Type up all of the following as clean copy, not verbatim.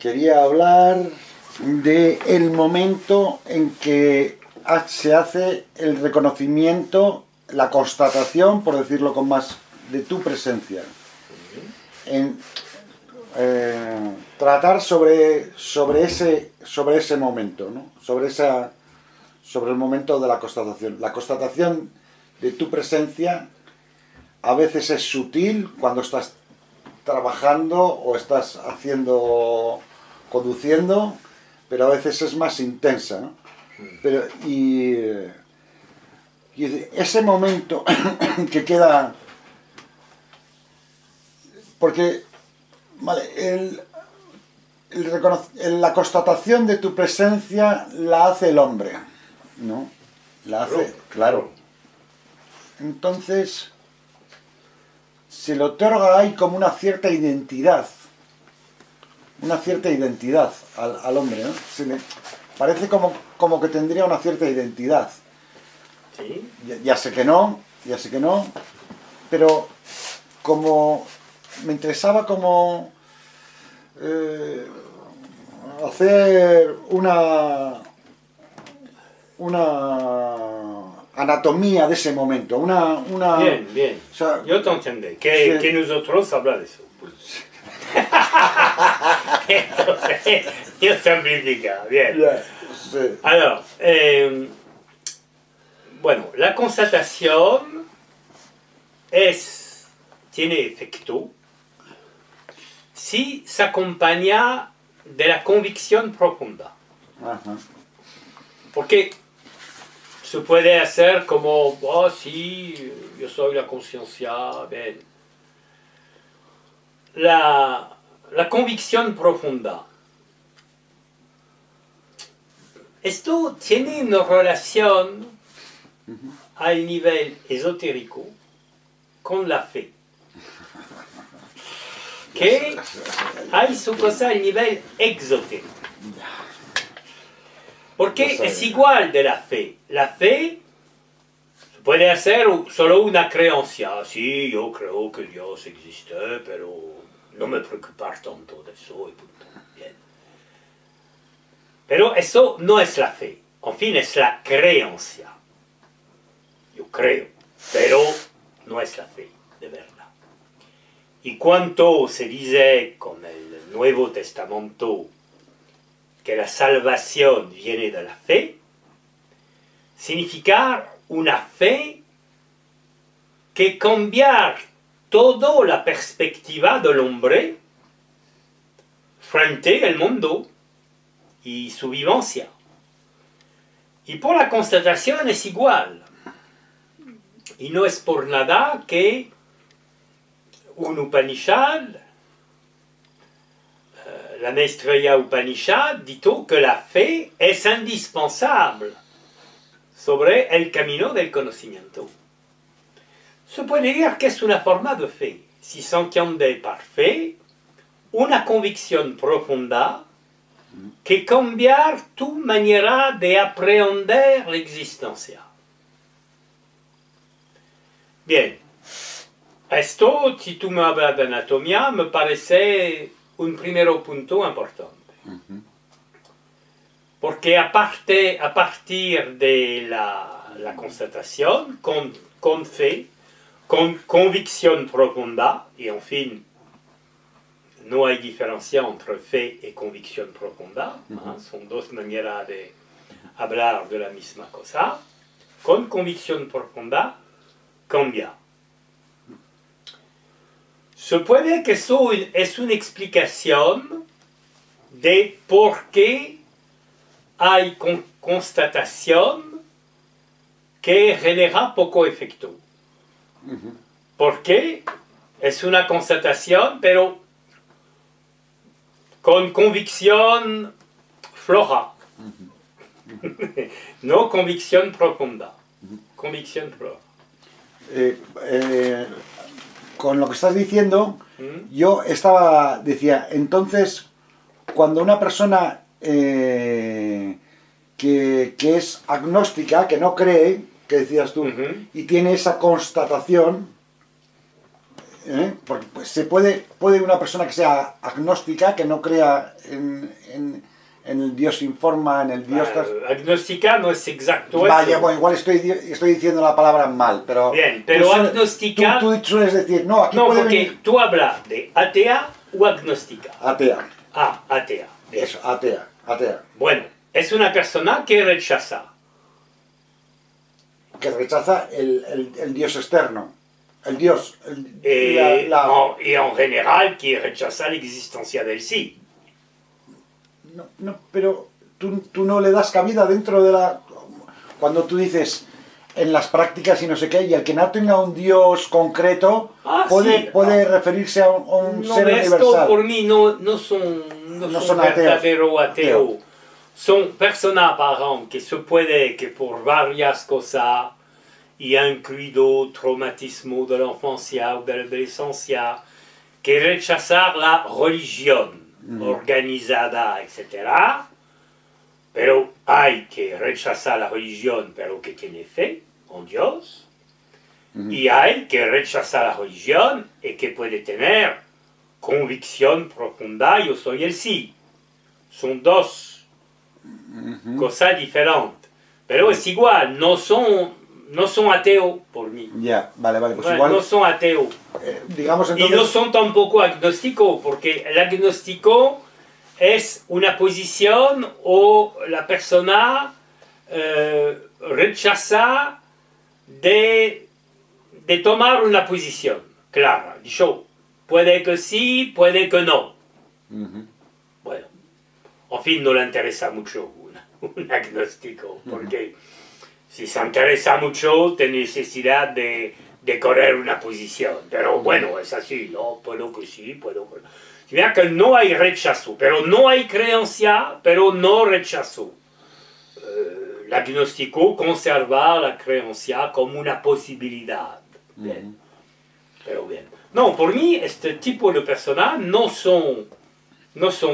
quería hablar del momento en que se hace el reconocimiento, la constatación, por decirlo con más, de tu presencia. En tratar sobre ese momento, ¿no? Sobre el momento de la constatación. La constatación de tu presencia a veces es sutil cuando estás trabajando o estás conduciendo, pero a veces es más intensa, ¿no? Y ese momento que queda, porque vale, la constatación de tu presencia la hace el hombre, ¿no? La hace, claro. Entonces se le otorga ahí como una cierta identidad al hombre, ¿no? Parece como que tendría una cierta identidad. ¿Sí? Ya sé que no, pero como me interesaba como hacer una anatomía de ese momento, Bien, bien. O sea, yo te entiendo. Que nosotros habla de eso. Pues. Entonces, yo simplifica. Bien. Sí. Alors, bueno, la constatación tiene efecto si se acompaña de la convicción profunda. Ajá. Porque se puede hacer como, oh sí, yo soy la conciencia, bien. La convicción profunda. Esto tiene una relación al nivel esotérico con la fe. Que hay su cosa al nivel exotérico. Porque es igual de la fe. La fe puede ser solo una creencia. Sí, yo creo que Dios existe, pero no me preocupar tanto de eso y punto. Bien. Pero eso no es la fe. En fin, es la creencia. Yo creo, pero no es la fe, de verdad. Y cuanto se dice con el Nuevo Testamento que la salvación viene de la fe, significa una fe que cambia toda la perspectiva del hombre frente al mundo y su vivencia. Y por la constatación es igual. Y no es por nada que un Upanishad, la Maitreya Upanishad, dit que la fe es indispensable sobre el camino del conocimiento. Se puede decir que es una forma de fe, si se entiende par fe, una convicción profunda que cambia tu manera de aprender la existencia. Bien, esto, si tú me hablas de anatomía, me parece un primer punto importante. Porque a partir de la constatación, con fe, con convicción profunda, y en fin, no hay diferencia entre fe y convicción profunda, son dos maneras de hablar de la misma cosa, con convicción profunda, cambia. Se puede que eso es una explicación de por qué hay constatación que genera poco efecto. Porque es una constatación, pero con convicción floja. No convicción profunda. Convicción floja. Con lo que estás diciendo, yo decía, entonces, cuando una persona que es agnóstica, que no cree, que decías tú, y tiene esa constatación, Porque pues, puede una persona que sea agnóstica, que no crea en el Dios sin forma, en el Dios... Agnóstica no es exacto Vaya, eso. bueno, igual estoy diciendo la palabra mal, pero... Bien, pero agnóstica... Tú sueles decir, no, aquí no, puede porque venir... tú hablas de atea o agnóstica. Atea. Ah, atea. Bien. Eso, atea. Bueno, es una persona que rechaza. Que rechaza el Dios externo. El Dios. No, y en general que rechaza la existencia del sí. No, pero tú no le das cabida dentro de la... Cuando tú dices en las prácticas y no sé qué, y el que no tenga un Dios concreto puede referirse a un ser esto universal. Por mí no son verdadero ateo. Son personas, par ejemplo, que se puede que por varias cosas, y ha incluido traumatismo de la infancia o de la adolescencia, que rechazar la religión organizada, etc. Pero hay que rechazar la religión, pero que tiene fe en Dios. Y hay que rechazar la religión y que puede tener convicción profunda, yo soy el sí. Son dos cosas diferentes. Pero es igual, no son ateos por mí. Ya, vale, pues igual... No son ateos. Digamos entonces... Y no son tampoco agnósticos, porque el agnóstico es una posición o la persona rechaza de tomar una posición clara. Dicho, puede que sí, puede que no. Bueno, en fin, no le interesa mucho un agnóstico, porque si se interesa mucho, tiene necesidad de correr una posición. Pero bueno, es así, ¿no? Puedo que sí, puedo que no. Si vea que no hay rechazo, pero no hay creencia, pero no rechazo. El agnóstico conserva la creencia como una posibilidad. Bien. Pero bien. No, por mí, este tipo de personas no son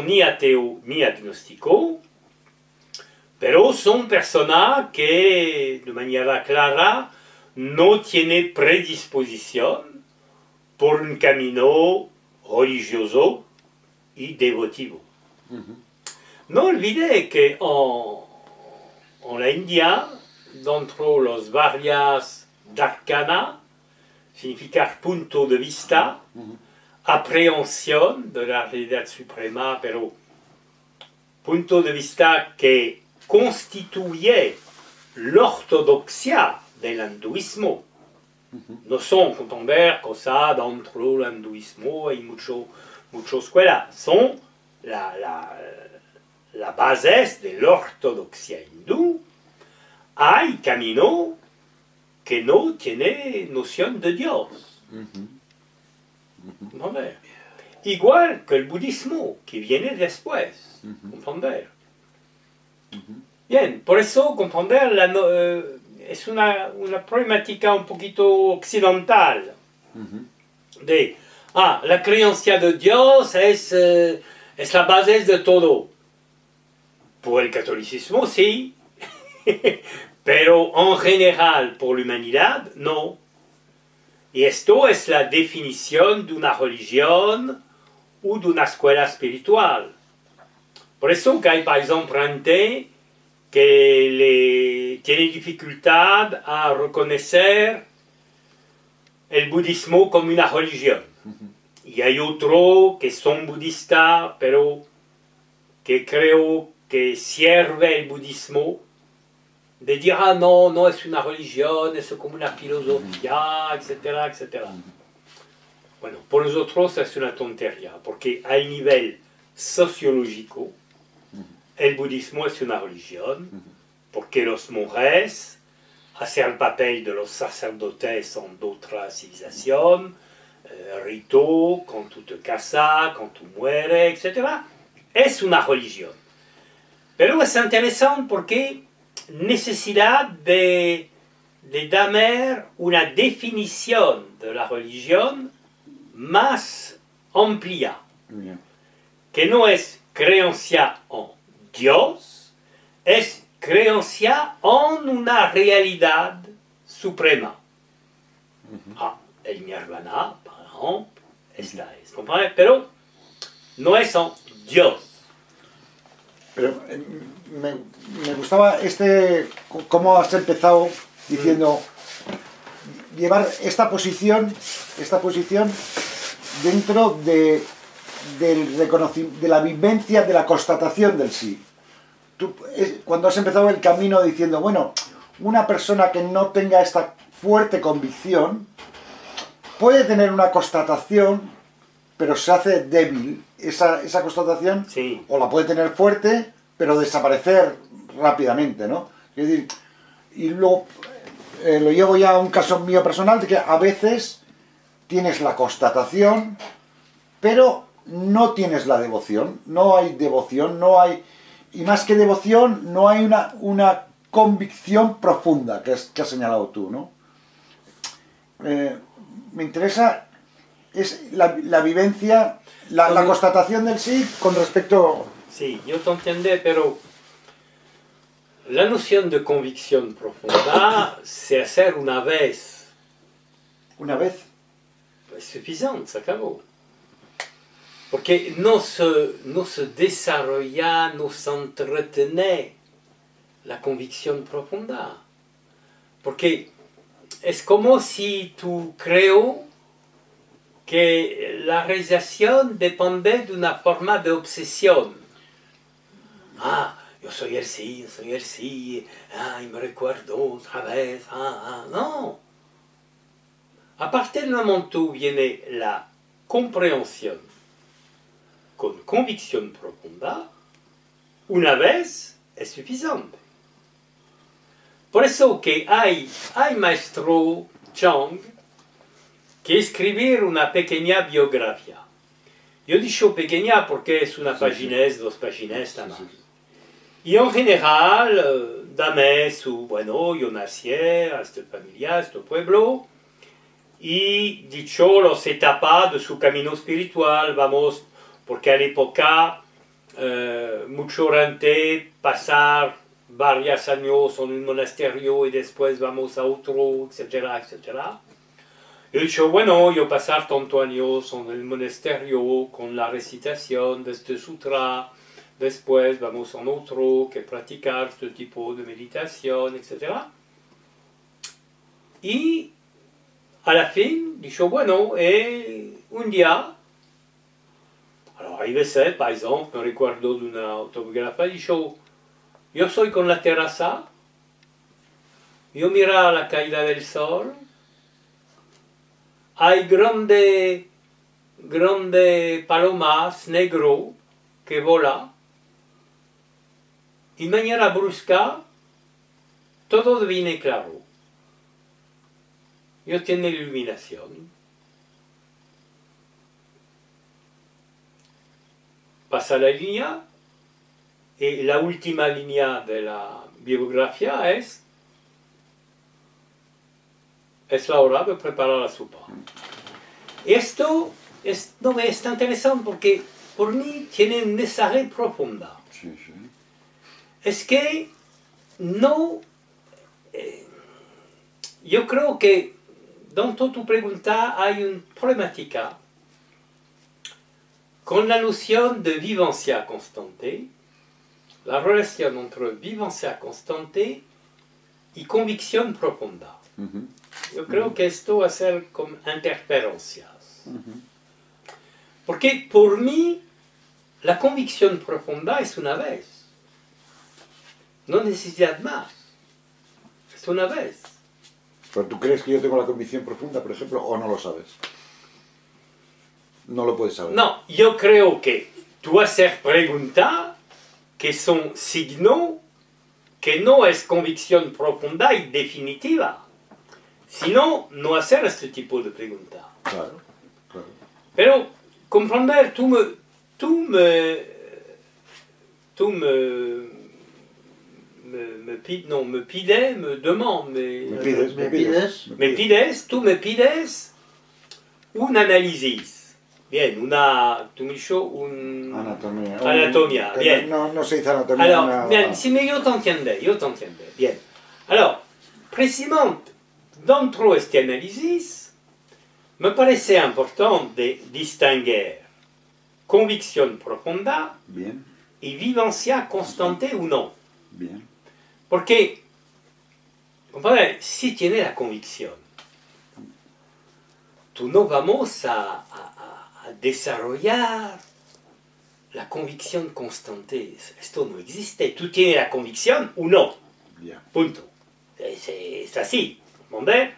ni ateos ni agnósticos, pero son personas que, de manera clara, no tienen predisposición por un camino religioso y devotivo. No olvide que en la India, dentro de las varias darkana, significa punto de vista, aprehensión de la realidad suprema, pero punto de vista que constituye la ortodoxia del hinduismo. No son comprender cosas dentro del hinduismo, hay muchas escuelas, son la base de la ortodoxia hindú. Hay camino que no tiene noción de Dios. ¿Comprender? Igual que el budismo, que viene después. ¿Comprender? Bien, por eso comprender es una problemática un poquito occidental. De, la creencia de Dios es la base de todo. Por el catolicismo, sí. Pero en general, por la humanidad, no. Y esto es la definición de una religión o de una escuela espiritual. Por eso que hay, por ejemplo, gente que tiene dificultad a reconocer el budismo como una religión. Y hay otros que son budistas, pero que creo que sirve el budismo de decir, no es una religión, es como una filosofía, etcétera, etcétera. Bueno, por nosotros es una tontería, porque al nivel sociológico, el budismo es una religión, porque los monjes hacen el papel de los sacerdotes en otra civilización, rito, cuando tú te casas, cuando tú mueres, etc. Es una religión. Pero es interesante porque necesidad de dar una definición de la religión más amplia, que no es creencia en Dios, es creencia en una realidad suprema. El nirvana, por ejemplo, esta es, ¿comprende? Pero no es en Dios. Pero me gustaba cómo has empezado diciendo llevar esta posición dentro del reconocimiento, de la vivencia, de la constatación del sí. Tú, cuando has empezado el camino diciendo, bueno, una persona que no tenga esta fuerte convicción puede tener una constatación, pero se hace débil. Esa constatación, Sí. o la puede tener fuerte, pero desaparecer rápidamente, ¿no? Es decir, y lo llevo ya a un caso mío personal, de que a veces tienes la constatación, pero no tienes la devoción. No hay devoción, no hay... Y más que devoción, no hay una convicción profunda, que has señalado tú, ¿no? Me interesa es la vivencia, la constatación del sí con respecto... Sí, yo te entiendo, pero la noción de convicción profunda, c'est hacer una vez. Una vez. Es suficiente, se acabó. Porque no se desarrolla, no se entretiene la convicción profunda. Porque es como si tú creo que la realización depende de una forma de obsesión. Ah, yo soy el sí, y me recuerdo otra vez, no. A partir del momento viene la compréhensión con convicción profunda, una vez es suficiente. Por eso que hay maestro Chang que escribir una pequeña biografía. Yo he dicho pequeña porque es una página, dos páginas, nada más. Y en general, dame bueno, yo nací a esta familia, a este pueblo, y dicho las etapas de su camino espiritual, vamos, porque a la época, mucho gente pasar varios años en un monasterio y después vamos a otro, etcétera, etcétera. He dicho, bueno, yo pasar tantos años en el monasterio con la recitación de este sutra, después vamos a otro que practicar este tipo de meditación, etc. Y a la fin, dicho, bueno, un día, alors hay veces, par exemple, me recuerdo de una autobiografía, dicho, yo soy con la terraza, yo miro la caída del sol, hay grande palomas negro que vola, y mañana brusca, todo viene claro. Yo tengo iluminación. Pasa la línea, y la última línea de la biografía es la hora de preparar la sopa. Esto es tan interesante porque por mí tiene un mensaje profundo. Sí, sí. Es que no... yo creo que dentro de tu pregunta hay una problemática con la noción de vivencia constante, la relación entre vivencia constante y convicción profunda. Yo creo que esto va a ser con interferencias. Porque por mí, la convicción profunda es una vez. No necesitas más. Es una vez. ¿Pero tú crees que yo tengo la convicción profunda, por ejemplo, o no lo sabes? No lo puedes saber. No, yo creo que tú haces preguntas que son signos que no es convicción profunda y definitiva. Si no, no hacer este tipo de preguntas. Claro, claro. Pero, comprender, tú me pides un análisis. Bien, tú me dices anatomía. Bien. No se dice anatomía. Alors, bien, si yo te entiendo. Bien. Alors, precisamente, dentro de este análisis, me parece importante distinguer convicción profunda Bien, y vivencia constante o no. bien. Porque, compadre, si tienes la convicción, tú no vamos a desarrollar la convicción constante. Esto no existe. Tú tienes la convicción o no. Ya. Punto. Es así. ¿Comprende?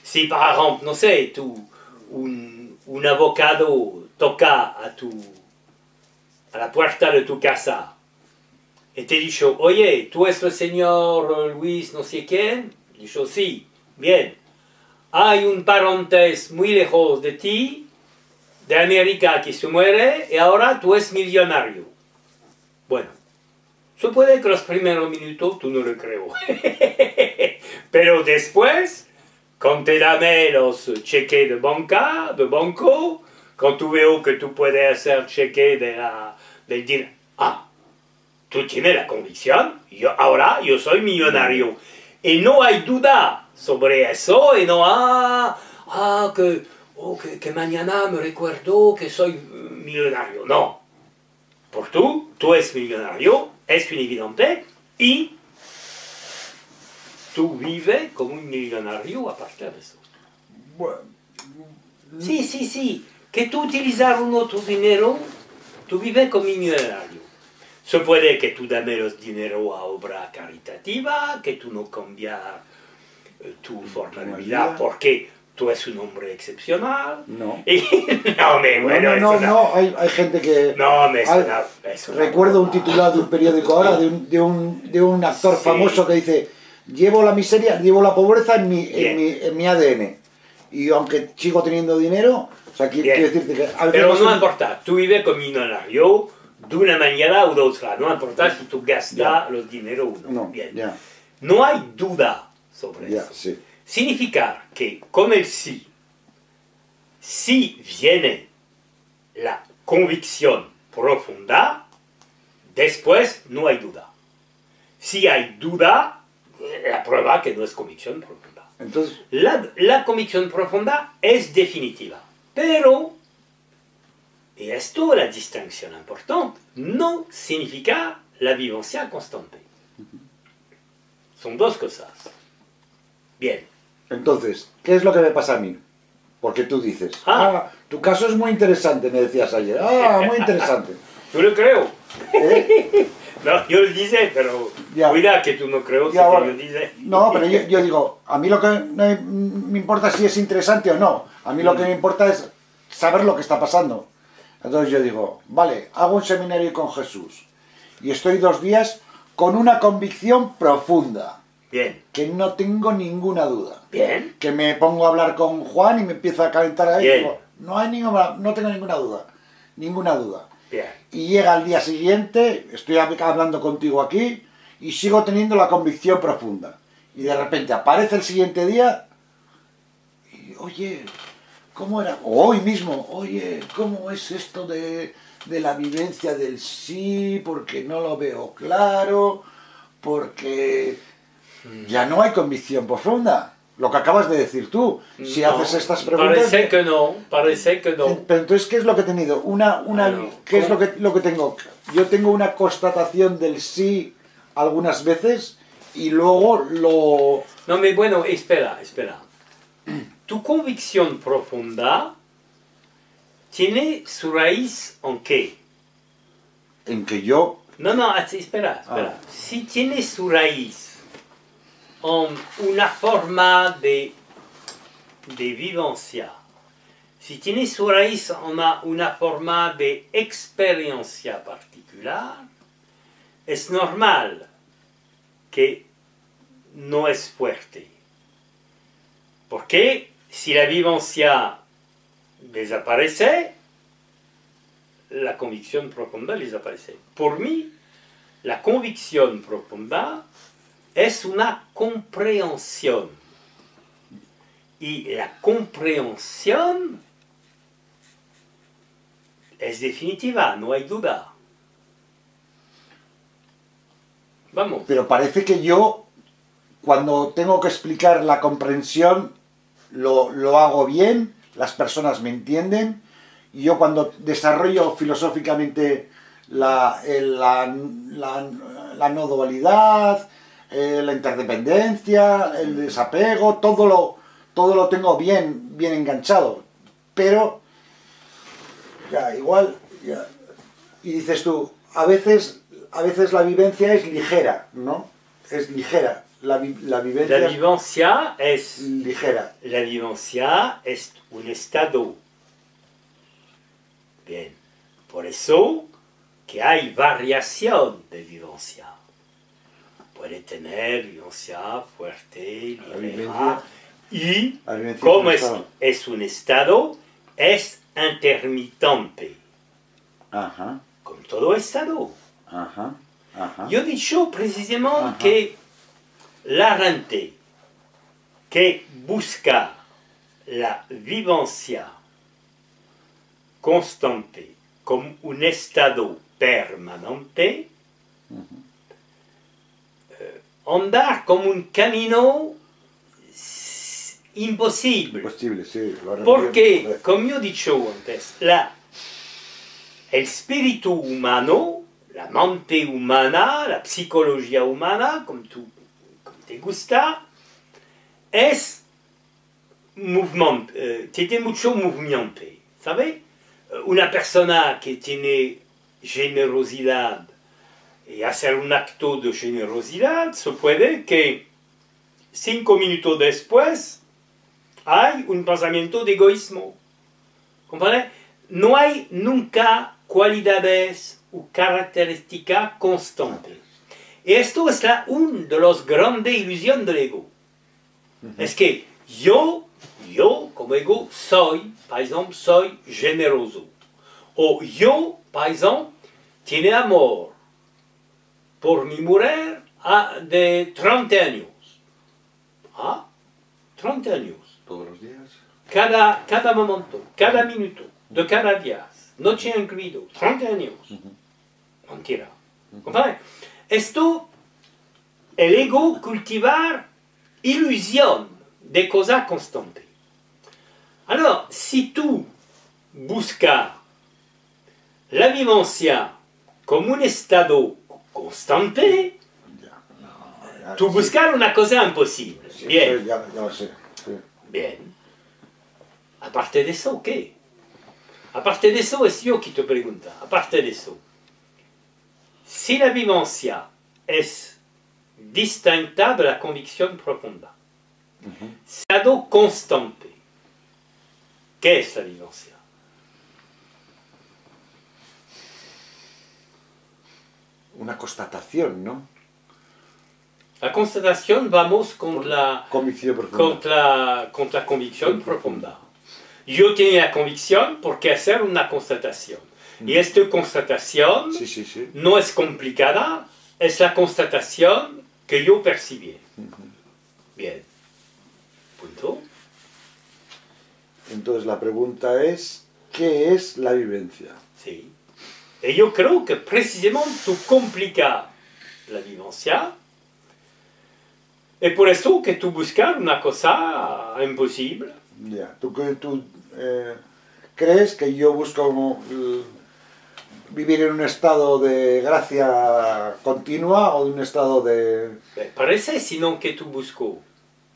Si, par ejemplo, no sé, un abogado toca a la puerta de tu casa y te dice, oye, ¿tú eres el señor Luis no sé quién? Dijo, sí, bien. Hay un pariente muy lejos de ti, de América, que se muere y ahora tú eres millonario. Bueno, se puede que los primeros minutos tú no lo creo. Pero después, cuando te dame los cheques de banco, cuando tú veo que tú puedes hacer cheque del dinero, tú tienes la convicción, ahora yo soy millonario. Y no hay duda sobre eso, y no, que mañana me recuerdo que soy millonario. No. Por tú eres millonario, es un evidente, y tú vives como un millonario a partir de eso. Bueno, Sí. Que tú utilizas un otro dinero, tú vives como un millonario. Se puede que tú dame los dinero a obra caritativa, que tú no cambias tu forma de vida porque tú eres un hombre excepcional. no. No, me bueno, no, hay gente que... No, me recuerdo un titular de un periódico ahora de un actor famoso que dice: llevo la miseria, llevo la pobreza en mi ADN. Y aunque sigo teniendo dinero, o sea, quiero decirte que... Pero no importa, tú vives como millonario de una manera u de otra, no importa si tú gastas los dineros o no. No, Bien. ya. No hay duda sobre eso. Sí. Significa que con el sí viene la convicción profunda, después no hay duda. Si hay duda, la prueba que no es convicción profunda. Entonces, La convicción profunda es definitiva, pero, y esto es la distinción importante, no significa la vivencia constante. Son dos cosas. Bien. entonces, ¿qué es lo que me pasa a mí? Porque tú dices, tu caso es muy interesante, me decías ayer. Muy interesante. Yo lo creo. ¿Eh? No, yo lo dice, pero cuida que tú no creo que yo dice. No, pero yo digo, a mí lo que no me importa si es interesante o no. A mí lo que me importa es saber lo que está pasando. Entonces yo digo, vale, hago un seminario con Jesús y estoy 2 días con una convicción profunda. Bien. Que no tengo ninguna duda. Bien. Que me pongo a hablar con Juan y me empiezo a calentar ahí. Bien. Digo, no tengo ninguna duda. Ninguna duda. Bien. Y llega el día siguiente, estoy hablando contigo aquí y sigo teniendo la convicción profunda. Y de repente aparece el siguiente día y, oye, ¿cómo era? O hoy mismo, oye, ¿cómo es esto de la vivencia del sí? Porque no lo veo claro, porque ya no hay convicción profunda. Lo que acabas de decir tú, si haces estas preguntas... Parece que no. Pero entonces, ¿qué es lo que he tenido? ¿Qué es lo que tengo? Yo tengo una constatación del sí algunas veces y luego lo... No, pero bueno, espera. Tu convicción profunda tiene su raíz en qué? En que yo... No, espera. Si tiene su raíz en una forma de vivencia, si tiene su raíz en una forma de experiencia particular, es normal que no es fuerte. Porque si la vivencia desaparece, la convicción profunda desaparece. Por mí, la convicción profunda es una comprensión. Y la comprensión es definitiva, no hay duda. Vamos. Pero parece que yo, cuando tengo que explicar la comprensión, lo hago bien, las personas me entienden, y yo cuando desarrollo filosóficamente la no dualidad, la interdependencia, el desapego, todo lo tengo bien enganchado, pero ya igual, ya, y dices tú, a veces la vivencia es ligera, ¿no? Es ligera, la vivencia es ligera. La vivencia es un estado. Bien, por eso que hay variación de vivencia. Puede tener vivencia fuerte, ligera, y como es un estado, es intermitente. Ajá. Como todo estado. Ajá. Ajá. Yo he dicho precisamente que la gente que busca la vivencia constante como un estado permanente, andar como un camino imposible. Imposible, sí. Porque, como yo he dicho antes, el espíritu humano, la mente humana, la psicología humana, como te gusta, es movimiento, tiene mucho movimiento, ¿sabes? Una persona que tiene generosidad y hacer un acto de generosidad, se puede que 5 minutos después hay un pensamiento de egoísmo. ¿Comprende? No hay nunca cualidades o características constantes. Y esto es una de las grandes ilusiones del ego. Es que yo como ego par exemple, soy generoso. O yo, par exemple, tiene amor por mi mujer de 30 años. ¿Ah? 30 años. Todos los días. Cada momento, cada minuto, de cada día, noche incluido, 30 años. Mentira. ¿Comprende? Esto, el ego cultivar ilusión de cosas constantes. Alors, si tú buscas la vivencia como un estado constante, tú buscas una cosa imposible. Sí, Bien. ya lo sé. Sí. Bien. Aparte de eso, ¿qué? Aparte de eso, es yo que te pregunto. Aparte de eso, si la vivencia es distinta de la convicción profunda, estado constante, ¿qué es la vivencia? Una constatación, ¿no? La constatación vamos con la convicción profunda. Contra convicción profunda. Yo tengo la convicción porque hacer una constatación. Y esta constatación no es complicada, es la constatación que yo percibí. Bien. Punto. Entonces la pregunta es, ¿qué es la vivencia? Sí. Y yo creo que precisamente tú complicas la vivencia. Es por eso que tú buscas una cosa imposible. Ya. ¿Tú crees que yo busco vivir en un estado de gracia continua o en un estado de... Parece sino que tú buscas.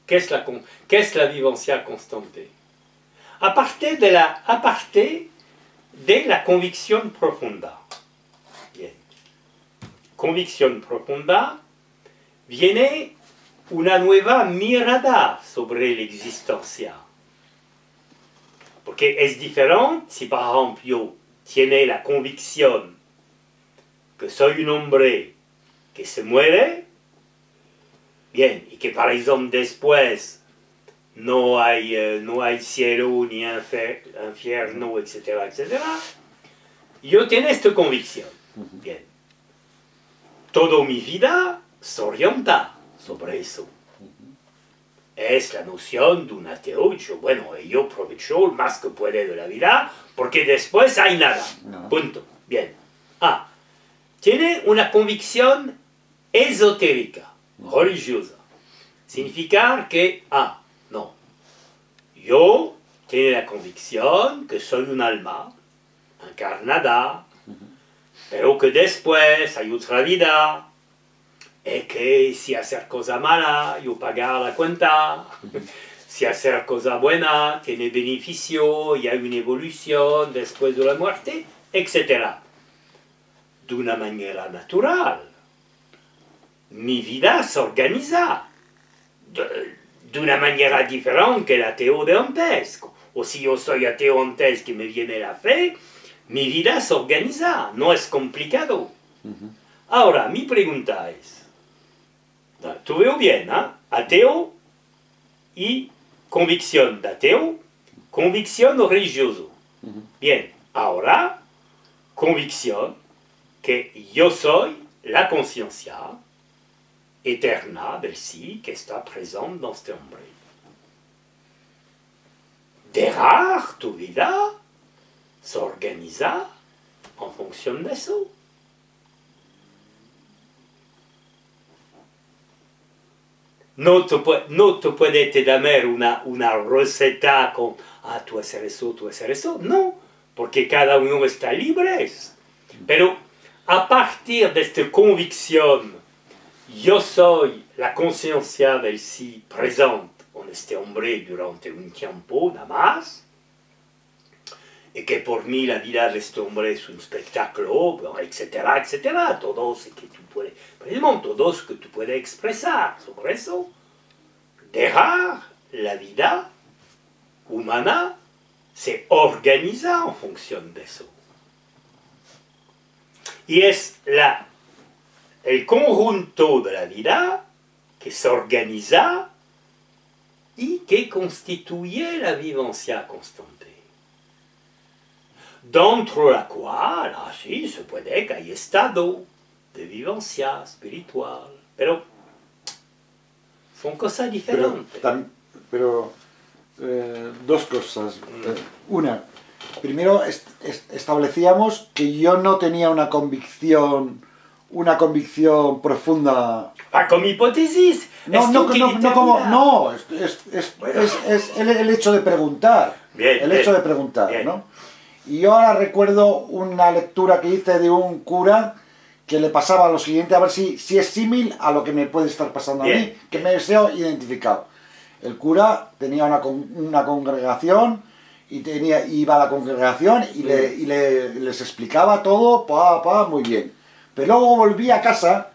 ¿Qué es la vivencia constante? Aparte de la convicción profunda. Bien. Convicción profunda viene una nueva mirada sobre la existencia. Porque es diferente si, por ejemplo, yo tiene la convicción que soy un hombre que se muere, bien, y que, por ejemplo, después no hay cielo ni infierno, etcétera, etcétera. Yo tengo esta convicción. Bien. Toda mi vida se orienta sobre eso. Es la noción de un ateo. Bueno, yo aprovecho el más que puede de la vida, porque después hay nada. Punto. Bien. Tiene una convicción esotérica, religiosa. Significa que, no. yo tengo la convicción que soy un alma encarnada, pero que después hay otra vida, y que si hacer cosa mala, yo pagar la cuenta, si hacer cosa buena, tiene beneficio y hay una evolución después de la muerte, etc. De una manera natural. Mi vida se organiza de una manera diferente que el ateo de antes. O si yo soy ateo antes que me viene la fe, mi vida se organiza, no es complicado. Ahora, mi pregunta es, tú veo bien, ¿eh? Ateo y convicción de ateo, convicción religioso. Bien, ahora, convicción que yo soy la conciencia eterna del sí que está presente en este hombre. Dejar tu vida se organiza en función de eso. No te puede dar una receta con, tú hacer eso, tú hacer eso. No, porque cada uno está libre. Pero a partir de esta convicción, yo soy la conciencia del sí presente en este hombre durante un tiempo nada más, y que por mí la vida de este hombre es un espectáculo, etcétera, etcétera, todo lo que tú puedes, todo lo que tú puedes expresar sobre eso, dejar la vida humana se organiza en función de eso. Y es el conjunto de la vida que se organiza y que constituye la vivencia constante. Dentro de la cual, así se puede que hay estado de vivencia espiritual, pero son cosas diferentes. Pero dos cosas. Una, primero establecíamos que yo no tenía una convicción profunda. Como hipótesis. Es el hecho de preguntar. Bien. ¿No? Y yo ahora recuerdo una lectura que hice de un cura que le pasaba lo siguiente, a ver si es símil a lo que me puede estar pasando a mí, que me deseo identificado. El cura tenía una congregación y iba a la congregación y les explicaba todo, muy bien. Pero luego volvía a casa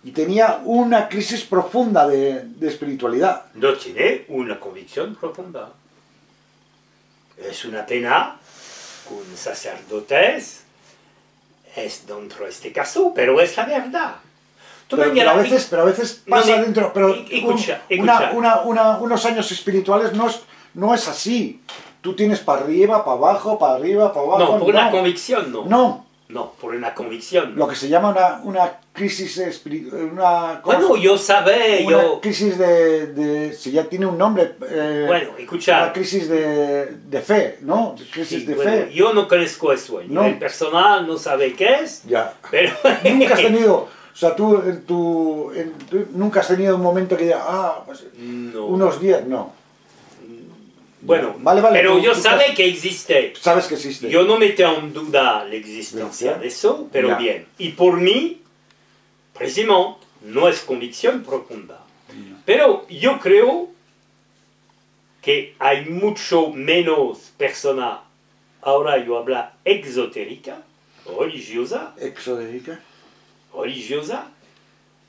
y tenía una crisis profunda de espiritualidad. No tiene una convicción profunda. Es una pena con sacerdotes, es dentro de este caso, pero es la verdad. Pero a veces pasa dentro, pero escucha. Unos años espirituales no es así. Tú tienes para arriba, para abajo, para arriba, para abajo. No, por una convicción no. No, por una convicción. Lo que se llama una crisis espiritual. Bueno, yo sabía. Una crisis si ya tiene un nombre. Bueno, escucha. Una crisis de fe, ¿no? Crisis de fe. Yo no conozco eso. El personal no sabe qué es. Ya. Pero nunca has tenido. O sea, tú nunca has tenido un momento que no. Unos días, no. Bueno, vale, pero yo sé que existe. Sabes que existe. Yo no meto en duda la existencia de eso, pero ya. Bien. Y por mí, precisamente, no es convicción profunda. Ya. Pero yo creo que hay mucho menos personas, ahora yo hablo exotérica, religiosa,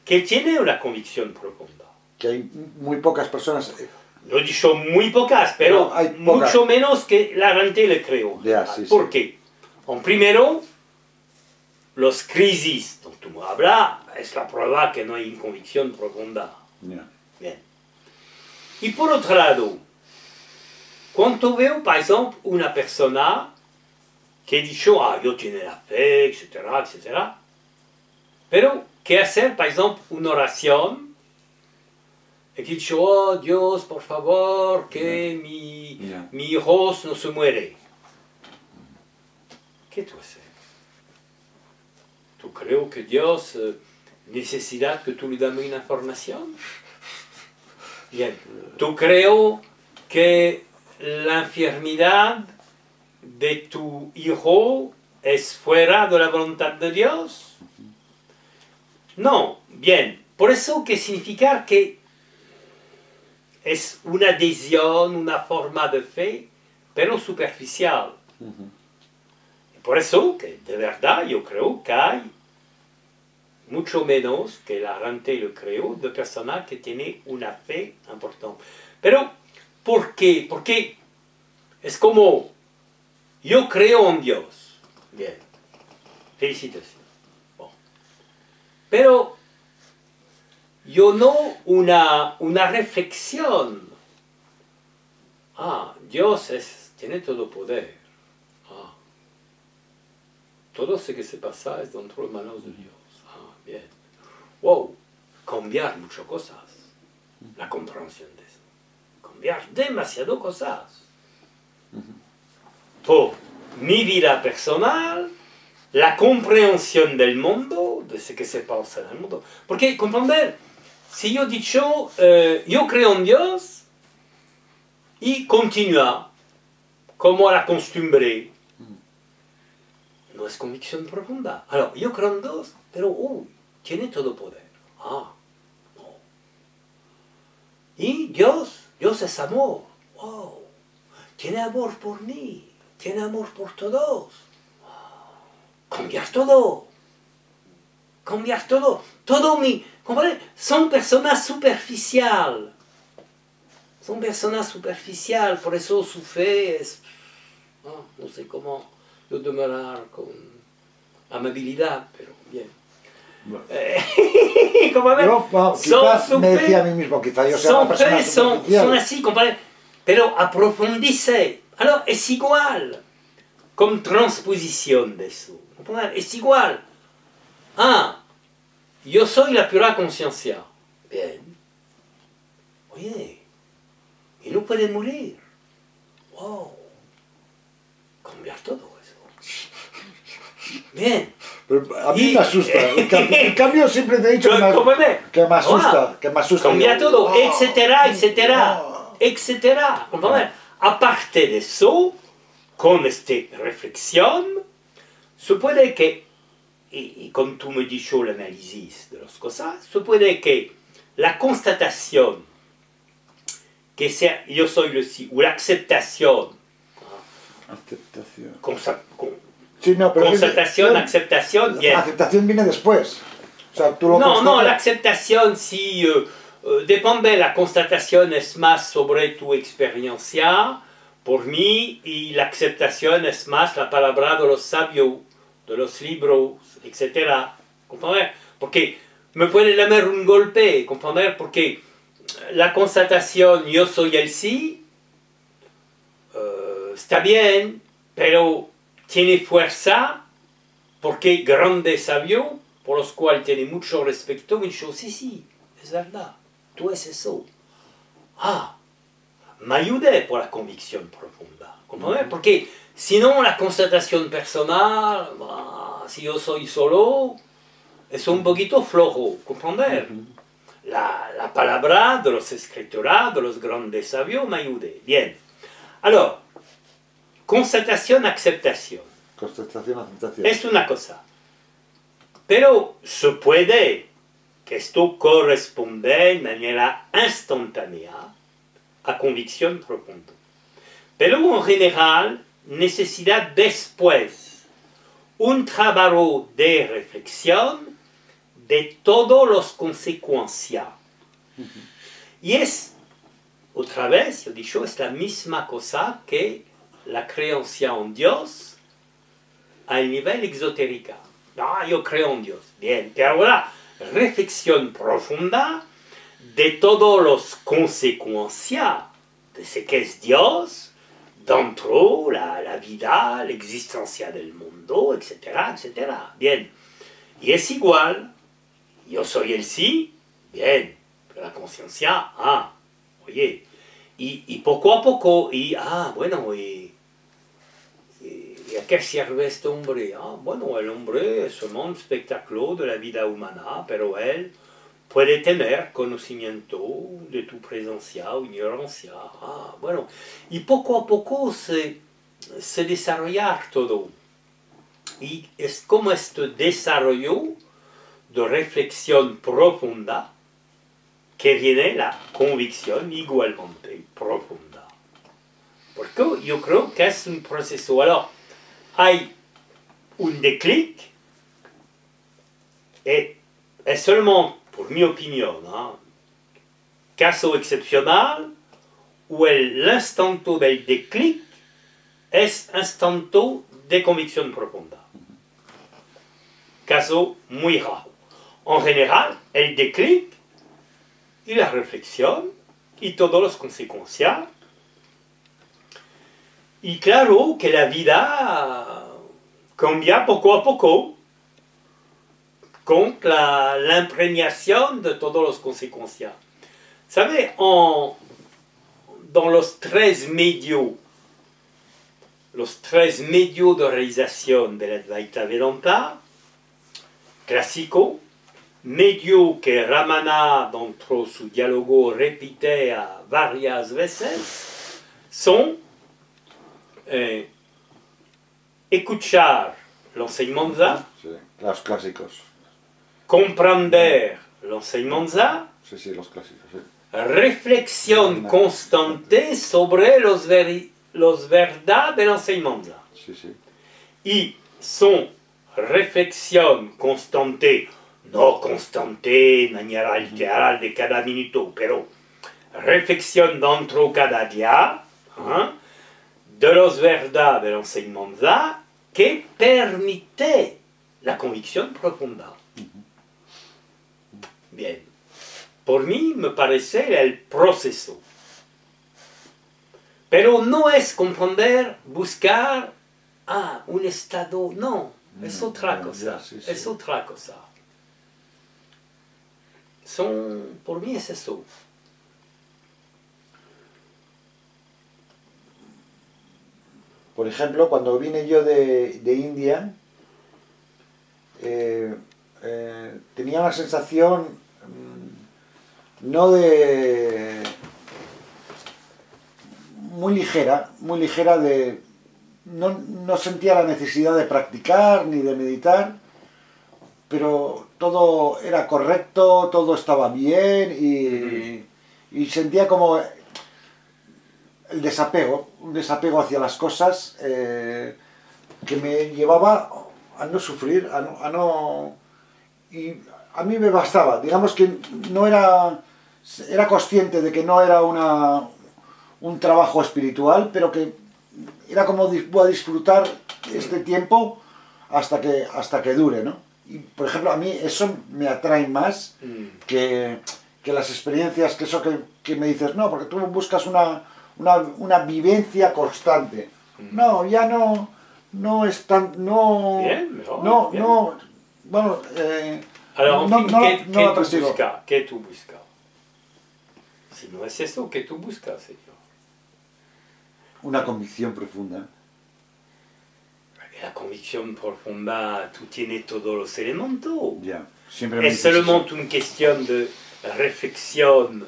que tiene una convicción profunda. Que hay muy pocas personas. No he dicho muy pocas, pero hay pocas. Mucho menos que la gente le creo. ¿Por qué? Primero, los crisis, donde tú me hablas, es la prueba que no hay convicción profunda. Yeah. Bien. Y por otro lado, cuando veo, por ejemplo, una persona que ha dicho, yo tengo la fe, etcétera, etcétera, pero que hacer, por ejemplo, una oración, y que dicho, Dios, por favor, que mi hijo no se muere. ¿Qué tú haces? ¿Tú crees que Dios necesita que tú le damos una información? Bien. ¿Tú crees que la enfermedad de tu hijo es fuera de la voluntad de Dios? No, bien, por eso que significa que es una adhesión, una forma de fe, pero superficial. Por eso que de verdad yo creo que hay mucho menos que la gente lo creo de personas que tienen una fe importante. Pero, ¿por qué? Porque es como, yo creo en Dios. Bien, felicitaciones. Bon. Pero, yo no una reflexión. Ah, Dios tiene todo poder. Ah, todo lo que se pasa es dentro de manos de Dios. Ah, bien. Wow, cambiar muchas cosas. La comprensión de eso. Cambiar demasiado cosas. Por mi vida personal, la comprensión del mundo, de lo que se pasa en el mundo. Porque, comprender, si yo he dicho, yo creo en Dios, y continúa, como a la costumbre, no es convicción profunda. Alors, yo creo en Dios, pero, tiene todo poder. Ah, no. Y Dios es amor. Wow. Tiene amor por mí, tiene amor por todos. Cambiar todo. Cambiar todo. Todo ¿comprende? Son personas superficiales. Son personas superficiales, por eso su fe es... no sé cómo lo demorar con amabilidad, pero bien. Bueno. Quizás me decía a mí mismo, quizás yo sea una persona superficial. Son así, compadre, pero aprofundice. Alors, es igual, con transposición de eso. Es igual. Yo soy la pura conciencia. Bien. Oye, y no puede morir. Wow. Cambiar todo eso. Bien. Pero a mí me asusta. El cambio siempre te he dicho que me asusta. Que me asusta. Cambia todo, etcétera, etcétera, etcétera. Aparte de eso, con esta reflexión, se puede que, y como tú me has dicho el análisis de las cosas, se puede que la constatación que sea yo soy le sí, o la aceptación. Constatación, aceptación, bien. La aceptación viene después. O sea, tú lo no, la aceptación sí, depende, la constatación es más sobre tu experiencia, por mí, y la aceptación es más la palabra de los sabios, de los libros, etc. ¿Comprender? Porque me puede lamer un golpe, ¿comprender? Porque la constatación yo soy el sí, está bien, pero tiene fuerza, porque grandes sabios, por los cuales tiene mucho respeto, me dijo, sí, es verdad, tú es eso. Me ayudé por la convicción profunda, ¿comprender? Porque si no, la constatación personal, si yo soy solo, es un poquito flojo, ¿comprender? La palabra de los escritores, de los grandes sabios, me ayudé. Bien. Alors, constatación, aceptación. Constatación, aceptación. Es una cosa. Pero se puede que esto corresponda de manera instantánea a convicción profunda. Pero en general, necesita después un trabajo de reflexión de todas las consecuencias. Y es, otra vez, yo he dicho, es la misma cosa que la creencia en Dios a nivel exotérico. Yo creo en Dios. Bien, pero ahora, reflexión profunda de todas las consecuencias de ce que es Dios dentro la vida, la existencia del mundo, etcétera, etcétera. Bien. Y es igual, yo soy el sí, bien, pero la conciencia, oye, y poco a poco, bueno, ¿y a qué sirve este hombre? Bueno, el hombre es un espectáculo de la vida humana, pero él puede tener conocimiento de tu presencia o ignorancia. Bueno, y poco a poco se desarrolla todo. Y es como este desarrollo de reflexión profunda que viene la convicción igualmente profunda. Porque yo creo que es un proceso. Alors, hay un déclic, et es seulement, por mi opinión, caso excepcional, où l'instanto del déclic es instanto de convicción profunda. Caso muy raro. En general, el déclic y la reflexión y todas las consecuencias. Y claro que la vida cambia poco a poco con la impregnación de todas las consecuencias. ¿Sabe? Dans los tres medios de realización de la Advaita Vedanta, clásico, medio que Ramana, dentro de su diálogo, repite varias veces, son escuchar l'enseignement, Sí, los clásicos. comprender l'enseignement, Sí, los clásicos, sí. reflexión constante sobre los verdades del enseignement. Sí. Y son reflexión constante, no constante de manera literal de cada minuto, pero reflexión dentro cada día, de los verdades del enseignement que permite la convicción profunda. Bien. Por mí me parece el proceso. Pero no es comprender, buscar un estado, no, es otra cosa, es otra cosa. Por mí es eso. Por ejemplo, cuando vine yo de India, tenía una sensación no de... muy ligera de... No sentía la necesidad de practicar ni de meditar, pero todo era correcto, todo estaba bien y sentía como el desapego, un desapego hacia las cosas que me llevaba a no sufrir, a no... Y a mí me bastaba, digamos que no era consciente de que no era un trabajo espiritual, pero que era como voy a disfrutar este tiempo hasta que dure, ¿no? Y por ejemplo, a mí eso me atrae más que las experiencias, que eso que me dices, no, porque tú buscas una vivencia constante. No, ya no es tan... No, bien, no, bien. no, bueno... Alors, en fin, ¿qué tú buscas? Si no es eso, ¿qué tú buscas, Señor? Una convicción profunda. La convicción profunda, tú tienes todos los elementos. Ya, siempre Es solamente una cuestión de reflexión,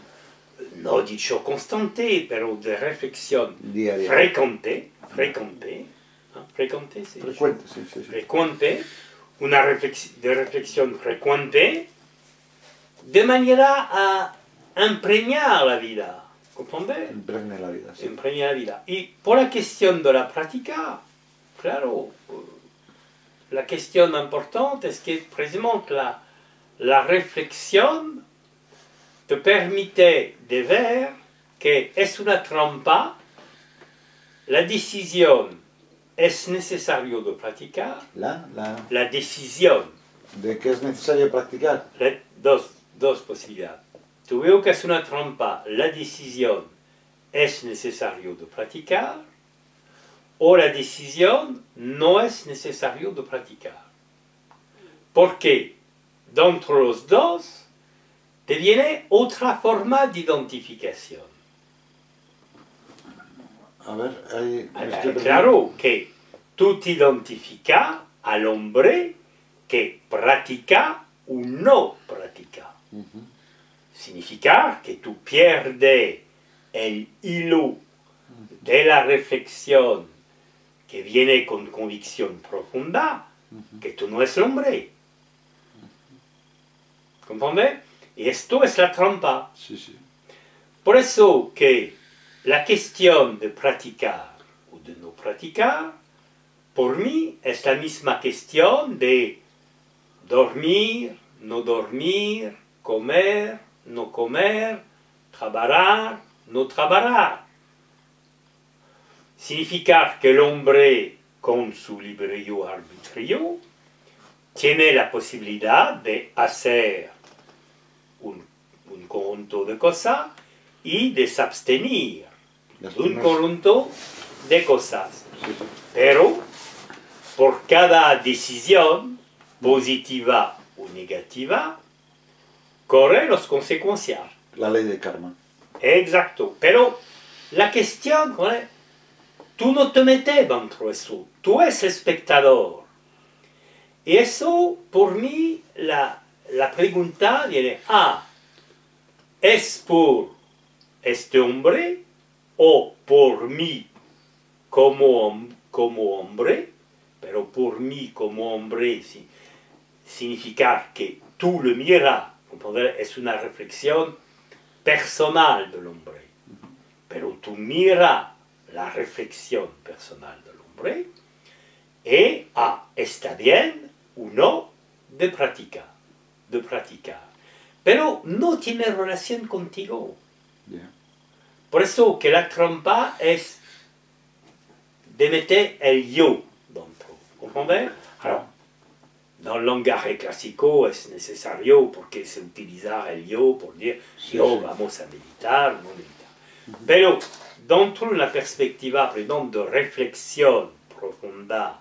no dicho constante, pero de reflexión diaria. Frecuente, ¿sí? Frecuente, sí. Frecuente, una reflexión frecuente, de manera a impregnar la vida, ¿comprende? Impregna la vida, sí. Impregnar la vida. Y por la cuestión de la práctica, claro, la cuestión importante es que precisamente la reflexión te permite de ver que es una trampa, la decisión es necesario de practicar, la decisión. ¿De qué es necesario practicar? Dos posibilidades. Tú veo que es una trampa, la decisión es necesario de practicar, o la decisión no es necesario de practicar. Porque dentro de los dos te viene otra forma de identificación. A ver, ahí... Claro que tú te identificas al hombre que practica o no practica. significar que tú pierdes el hilo de la reflexión que viene con convicción profunda, que tú no es el hombre. ¿Comprende? Y esto es la trampa. Sí, sí. Por eso que la cuestión de practicar o de no practicar, por mí es la misma cuestión de dormir, no dormir, comer, no comer, trabajar, no trabajar. Significa que el hombre, con su libre arbitrio, tiene la posibilidad de hacer un conjunto de cosas y de se abstenir de un conjunto de cosas. Sí, sí. Pero, por cada decisión, positiva o negativa, corren las consecuencias. La ley de karma. Exacto. Pero la cuestión, ¿vale? Tú no te metes dentro de eso. Tú eres espectador. Y eso, por mí, la pregunta viene, ¿es por este hombre o por mí como hombre? Pero por mí como hombre significa que tú lo miras, es una reflexión personal del hombre. Pero tú miras la reflexión personal del hombre y está bien o no de practicar. Pero no tiene relación contigo. Yeah. Por eso que la trampa es de meter el yo dentro. ¿Comprende? Alors, dans le langage clásico es necesario porque se utiliza el yo por decir yo vamos a meditar, no meditar. Pero dentro de la perspectiva, por ejemplo, de reflexión profunda,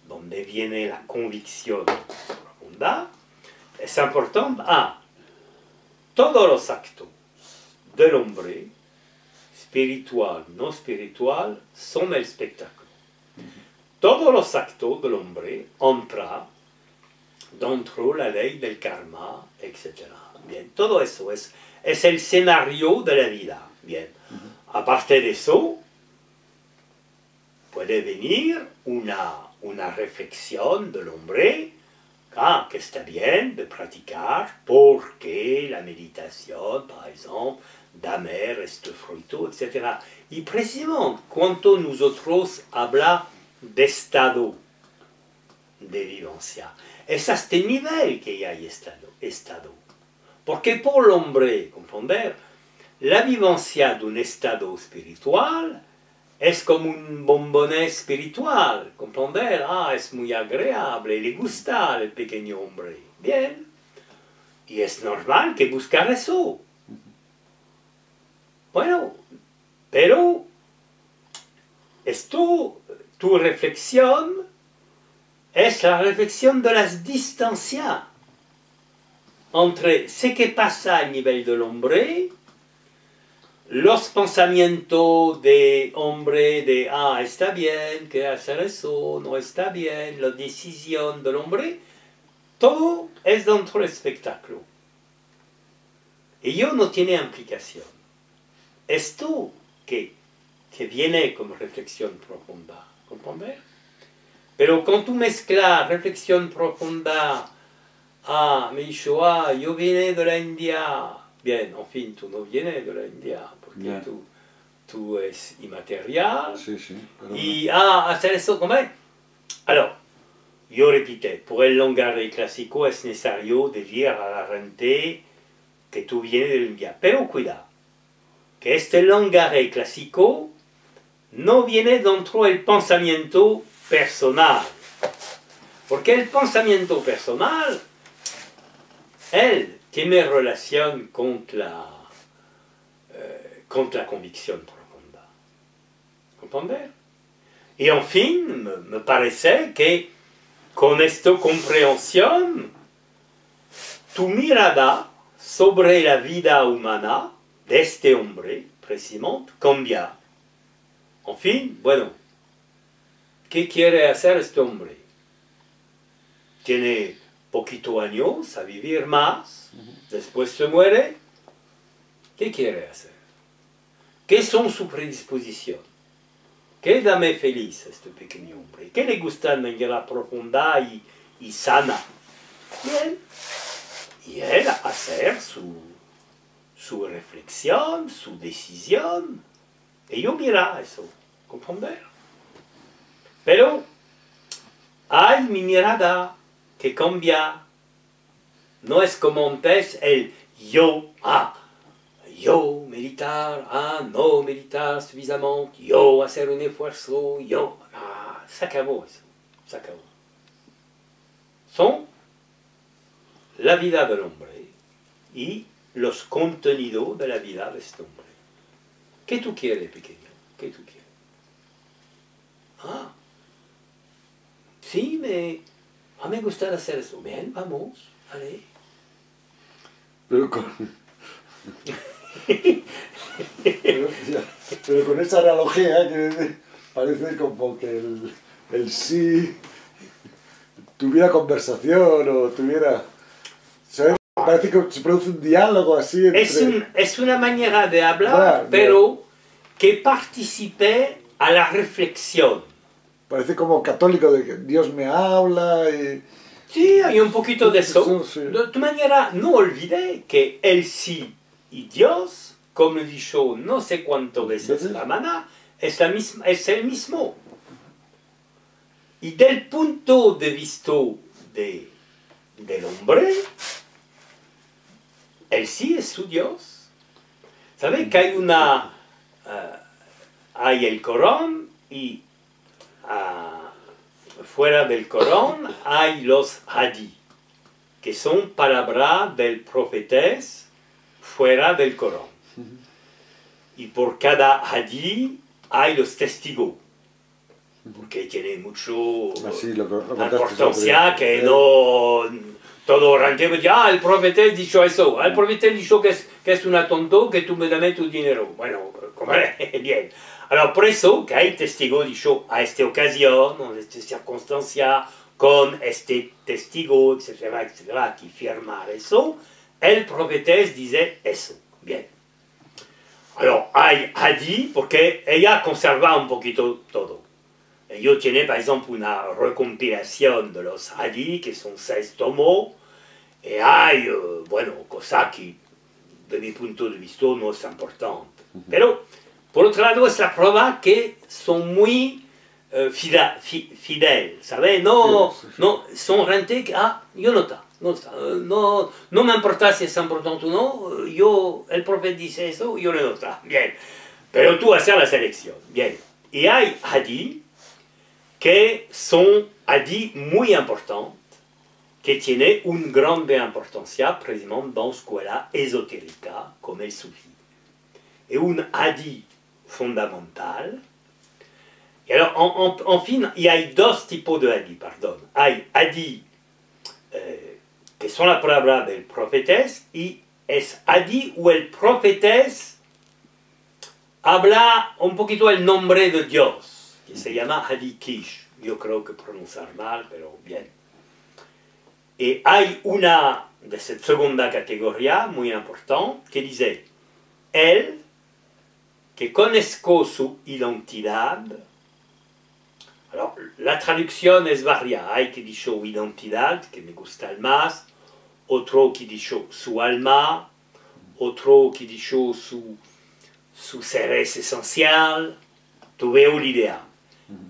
donde viene la convicción profunda, es importante, todos los actos del hombre, espiritual, no espiritual, son el espectáculo. Todos los actos del hombre entran dentro de la ley del karma, etc. Bien, todo eso es el escenario de la vida. Bien, aparte de eso, puede venir una reflexión del hombre que está bien de practicar porque la meditación, por ejemplo, da mer este fruto, etc. Y precisamente cuando nosotros hablamos de estado de vivencia, es a este nivel que hay estado. Porque por el hombre, comprender, la vivencia de un estado espiritual es como un bomboné espiritual, comprender, es muy agradable, le gusta al pequeño hombre, bien, y es normal que buscar eso. Bueno, pero esto, tu reflexión es la reflexión de las distancias entre ce que pasa a nivel del hombre, los pensamientos de hombre de está bien que hacer eso, no está bien, la decisión del hombre, todo es dentro del espectáculo. Ello no tiene implicación. Esto que viene como reflexión profunda, ¿comprender? Pero cuando tú mezclas reflexión profunda, me dicho, yo vine de la India. Bien, en fin, tú no vienes de la India, porque tú es inmaterial. Sí, sí. Y hacer eso, ¿cómo es? Alors, yo repito, por el lenguaje clásico es necesario decir a la gente que tú vienes de la India. Pero cuidado, que este lenguaje clásico no viene dentro del pensamiento personal. Porque el pensamiento personal, él tiene relación con la convicción profunda. ¿Comprender? Y en fin, me parece que con esta comprensión, tu mirada sobre la vida humana de este hombre, precisamente, cambia. En fin, bueno, ¿qué quiere hacer este hombre? Tiene poquito años a vivir más, después se muere, ¿Qué quiere hacer? ¿Qué son sus predisposiciones? ¿Qué dame feliz a este pequeño hombre? ¿Qué le gusta de manera profunda y sana? Bien. Y él hacer su reflexión, su decisión. Y yo mira eso, comprender. Pero hay mi mirada que cambia. No es como antes el yo, yo meditar, no meditar suffisamment, yo hacer un esfuerzo, yo, se acabó eso, se acabó. Son la vida del hombre y los contenidos de la vida de este hombre. ¿Qué tú quieres, pequeño? ¿Qué tú quieres? Sí, me gusta hacer eso. Bien, vamos, allez. Pero con esa analogía que parece como que el sí tuviera conversación o tuviera... ¿sabes? Parece que se produce un diálogo así entre... Es una manera de hablar, pero que participe a la reflexión. Parece como católico de que Dios me habla y... Sí, hay un poquito de eso. Sí. De tu manera, no olvide que el sí y Dios, como he dicho no sé cuántas veces la semana, es el mismo. Y del punto de vista del hombre, el sí es su Dios. ¿Sabes que hay hay el Corán y fuera del Corán hay los hadith, que son palabras del profetés fuera del Corán. Y por cada hadith hay los testigos, porque tiene mucho importancia que no todo ranqueo dice, el profetés dicho eso, el profetés dijo que es una tonto, que tú me das tu dinero. Bueno, bien. Alors, por eso que hay testigo dicho a esta ocasión, en esta circunstancia, con este testigo, etcétera, etcétera, que firma eso, el profetés dice eso. Bien. Alors, hay hadith, porque ella conserva un poquito todo. Ellos tienen, por ejemplo, una recompilación de los hadith, que son 6 tomos, y hay, bueno, cosas que, de mi punto de vista, no es importante. Pero, por otro lado, es la prueba que son muy fidèles, ¿sabes? No, son gente que, yo no me importa si es importante o no, el profeta dice eso, yo lo nota, bien. Pero tú haces la selección, bien. Y hay hadith que son hadith muy importantes, que tienen una grande importancia precisamente en la escuela esotérica como el sufí. Et un hadith fondamental. Et alors, en fin, il y a 2 tipos de hadith, pardon. Hay hadith que son la palabra del profetés y es hadith où el profetés habla un poquito el nombre de Dios, que se llama hadith Kish. Yo creo que pronunciar mal, pero bien. Y hay una de esta segunda categoría muy importante que dice, él que conozco su identidad. Alors, la traducción es variada. Hay que dicho identidad, que me gusta el más, otro que dicho su alma, otro que dicho su ser esencial. Tuve una idea.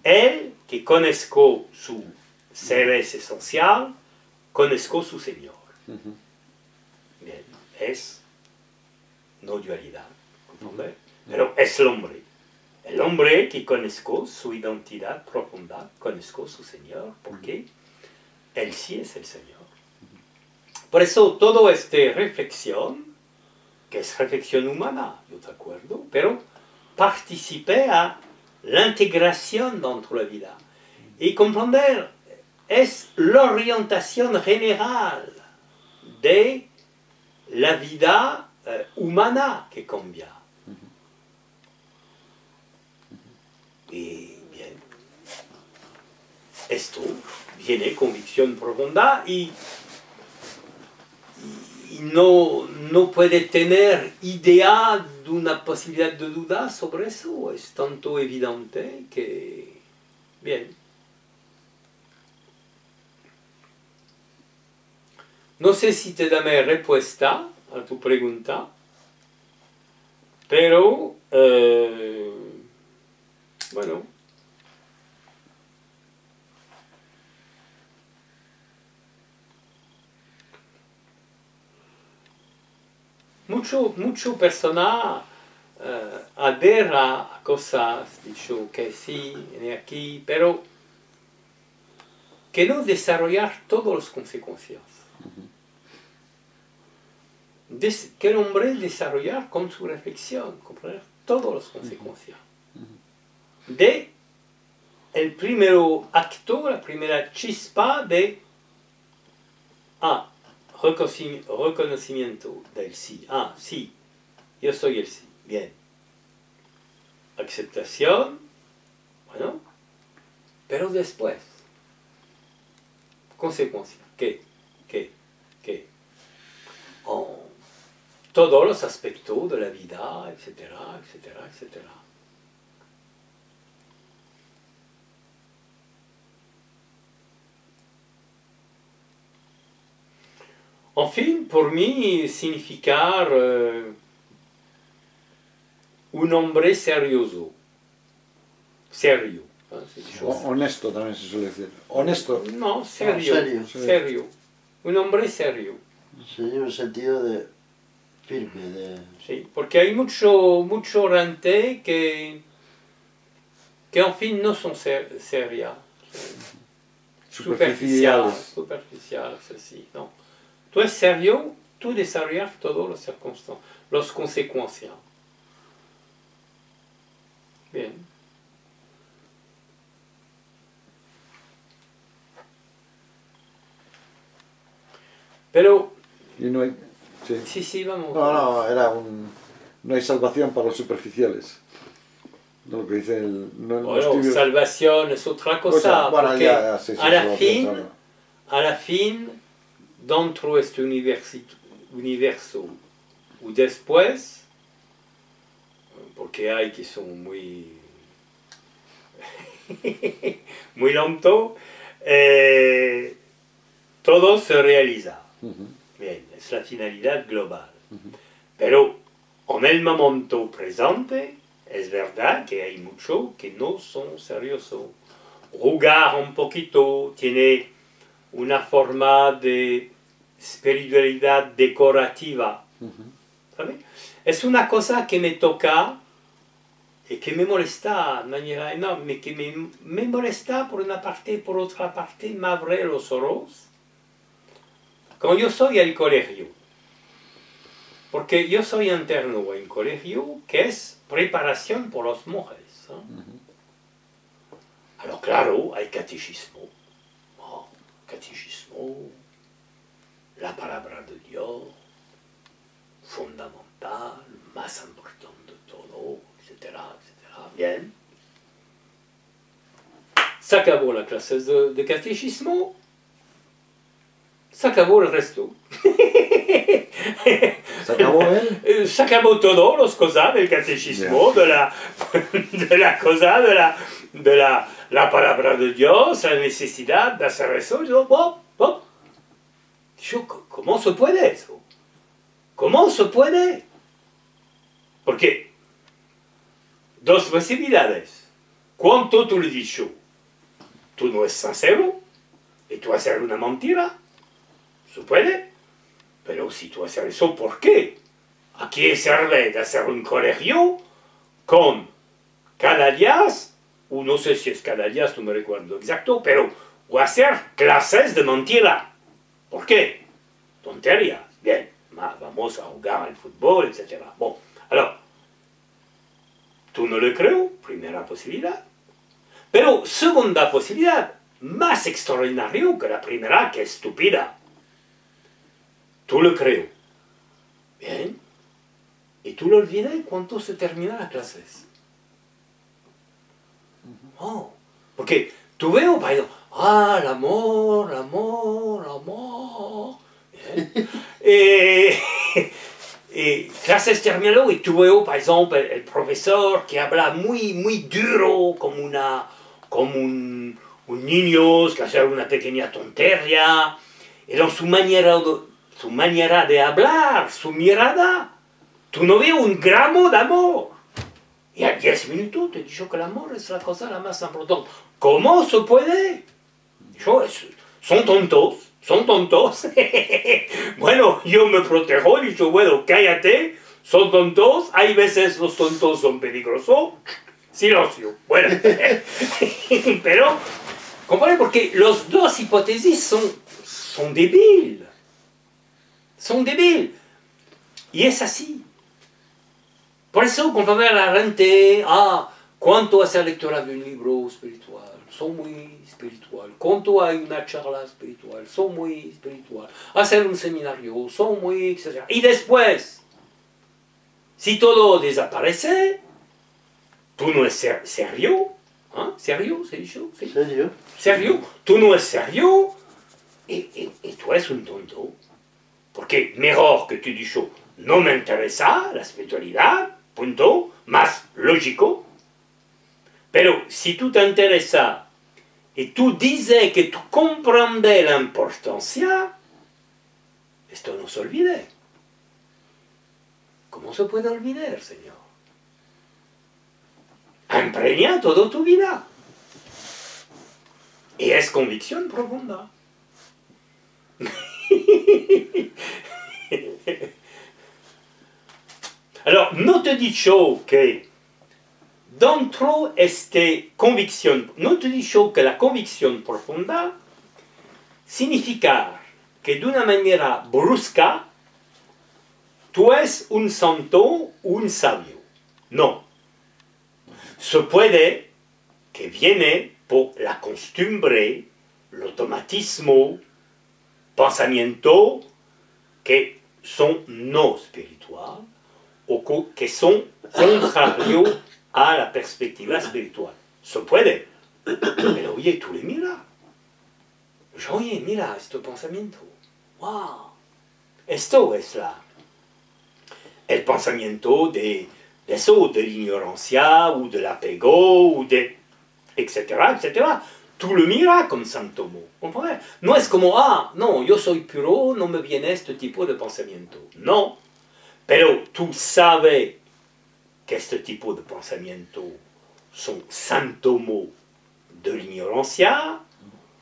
Él que conozco su ser esencial, conozco su Señor. Bien, es no dualidad. ¿Comprende? Pero es el hombre que conozco su identidad profunda, conozco su Señor, porque Él sí es el Señor. Por eso toda esta reflexión, que es reflexión humana, yo te acuerdo, pero participe a la integración dentro de la vida. Y comprender es la orientación general de la vida humana que cambia. Y bien, esto viene convicción profunda y no no puede tener idea de una posibilidad de duda sobre eso. Es tanto evidente que... Bien. No sé si te dame respuesta a tu pregunta, pero... bueno... Mucho persona adhera a cosas, dicho que sí, aquí, pero que no desarrollar todas las consecuencias. Que el hombre desarrollar con su reflexión, comprender todas las consecuencias. De el primer acto, la primera chispa de reconocimiento del sí. Ah, sí, yo soy el sí. Bien. Aceptación, bueno, pero después, consecuencia, ¿qué? Oh, todos los aspectos de la vida, etcétera, etcétera, etcétera. En fin, por mí significar un hombre serioso. Serio. Honesto también se suele decir. Honesto. No, serio. Serio. Serio. Un hombre serio. Serio en el sentido de firme, de... Sí, porque hay mucho gente que en fin no son serias. Superficiales. Superficiales, sí, no. Tú es serio, tú desarrollas todas las circunstancias, las consecuencias. Bien. Pero... Y no hay... Sí. Sí, vamos. No, era un... No hay salvación para los superficiales. No lo que dice el... Bueno, salvación es otra cosa. Bueno, porque ya, sí, a la fin, dentro de este universo, o después, porque hay que son muy lentos, todo se realiza. Bien, es la finalidad global. Pero en el momento presente, es verdad que hay muchos que no son seriosos. Jugar un poquito, tiene una forma de espiritualidad decorativa. ¿Sabe? Es una cosa que me toca y que me molesta de manera enorme, que me molesta por una parte y por otra parte me abre los ojos. Cuando yo soy al colegio, porque yo soy interno en colegio, que es preparación por las mujeres. Alors claro, hay catecismo. Catecismo, la palabra de Dios, fundamental, más importante de todo, etcétera, etcétera. Bien. Se acabó la clase de catecismo, se acabó el resto. ¿Se acabó él? Se acabó todo, las cosas del catecismo, de la cosa, de la palabra de Dios, la necesidad de hacer eso. Yo, ¿cómo se puede eso? ¿Cómo se puede? Porque dos posibilidades. Cuando tú le dices, tú no es sincero, y tú haces una mentira, se puede. Pero si tú haces eso, ¿por qué? ¿A qué sirve de hacer un colegio con cada día, o no sé si es cada día, no me recuerdo exacto, pero o hacer clases de mentira? ¿Por qué? Tonterías. Bien, vamos a jugar al fútbol, etc. Bon, alors, tú no le creo, primera posibilidad. Pero segunda posibilidad, más extraordinario que la primera, que es estúpida. Tú lo creo. Bien. Y tú lo olvidas cuando se terminan las clases. Oh, porque tú veo, el amor. Bien. clases terminales y tuve, por ejemplo, el profesor que habla muy duro, como un niño que hace una pequeña tontería, y en su manera de hablar, su mirada, tú no ves un gramo de amor. Y a 10 minutos te digo que el amor es la cosa la más importante. ¿Cómo se puede? Son tontos, son tontos. Bueno, yo me protejo y digo, bueno, cállate, son tontos, hay veces los tontos son peligrosos. Silencio. Bueno, pero, ¿comprende? Porque las dos hipótesis son débiles. Son débiles. Y es así. Por eso, cuando ve a la gente, ¿cuánto hace la lectura de un libro espiritual? Son muy espiritual. ¿Cuánto hay una charla espiritual? Son muy espiritual. Hacer un seminario, son muy, etc. Y después, si todo desaparece, tú no es serio. ¿Ah? ¿Serio? ¿Se dice? ¿Sí? ¿Serio? ¿Serio? Tú no es serio y tú eres un tonto. Porque mejor que tú dices, no me interesa la espiritualidad, punto, más lógico. Pero si tú te interesa y tú dices que tú comprendes la importancia, esto no se olvide. ¿Cómo se puede olvidar, Señor? Impregna toda tu vida. Y es convicción profunda. Alors, no te he dicho que dentro de esta convicción, no te he dicho que la convicción profunda significa que de una manera brusca tú eres un santo o un sabio. No. Se puede que viene por la costumbre, el automatismo, pensamiento que son no espirituales o que son contrarios a la perspectiva espiritual. Se puede. Pero oye, tú le miras. Oye, mira este pensamiento. ¡Wow! Esto es el pensamiento de eso, de la ignorancia, o del apego, o de etcétera, etcétera. Tú lo miras con Santo Tomás. No es como, no, yo soy puro, no me viene este tipo de pensamiento. No. Pero tú sabes que este tipo de pensamiento son síntomas de la ignorancia